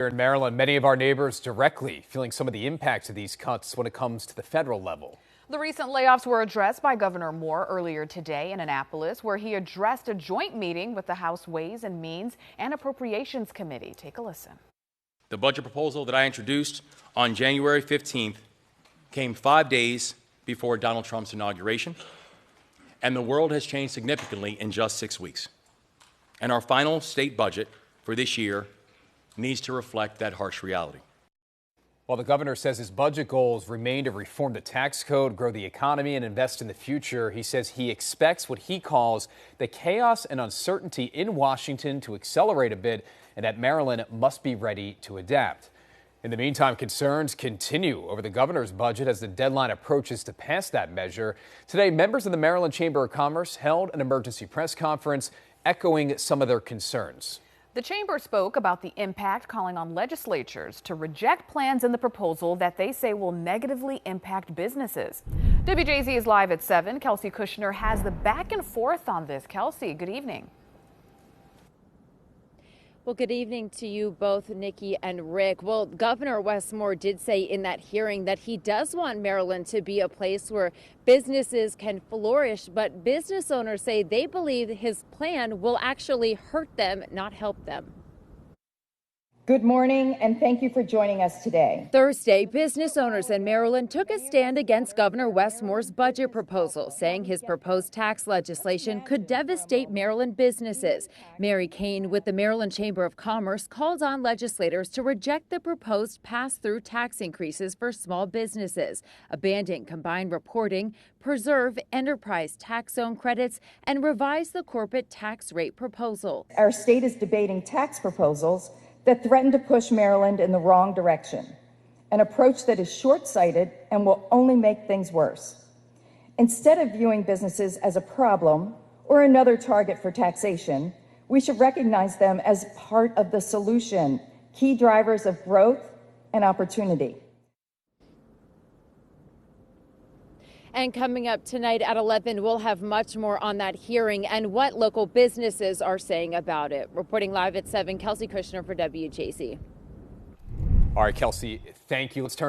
Here in Maryland, many of our neighbors directly feeling some of the impacts of these cuts when it comes to the federal level. The recent layoffs were addressed by Governor Moore earlier today in Annapolis, where he addressed a joint meeting with the House Ways and Means and Appropriations Committee. Take a listen. The budget proposal that I introduced on January 15th came 5 days before Donald Trump's inauguration, and the world has changed significantly in just 6 weeks. And our final state budget for this year needs to reflect that harsh reality. While the governor says his budget goals remain to reform the tax code, grow the economy, and invest in the future, he says he expects what he calls the chaos and uncertainty in Washington to accelerate a bit, and that Maryland must be ready to adapt. In the meantime, concerns continue over the governor's budget as the deadline approaches to pass that measure. Today, members of the Maryland Chamber of Commerce held an emergency press conference echoing some of their concerns. The chamber spoke about the impact, calling on legislatures to reject plans in the proposal that they say will negatively impact businesses. WJZ is live at 7. Kelsey Kushner has the back and forth on this. Kelsey, good evening. Well, good evening to you both, Nikki and Rick. Well, Governor Wes Moore did say in that hearing that he does want Maryland to be a place where businesses can flourish, but business owners say they believe his plan will actually hurt them, not help them. Good morning, and thank you for joining us today. Thursday, business owners in Maryland took a stand against Governor Wes Moore's budget proposal, saying his proposed tax legislation could devastate Maryland businesses. Mary Kane with the Maryland Chamber of Commerce called on legislators to reject the proposed pass-through tax increases for small businesses, abandon combined reporting, preserve enterprise tax zone credits, and revise the corporate tax rate proposal. Our state is debating tax proposals that threaten to push Maryland in the wrong direction, an approach that is short-sighted and will only make things worse. Instead of viewing businesses as a problem or another target for taxation, we should recognize them as part of the solution, key drivers of growth and opportunity. And coming up tonight at 11, we'll have much more on that hearing and what local businesses are saying about it. Reporting live at 7, Kelsey Kushner for WJZ. All right, Kelsey, thank you. Let's turn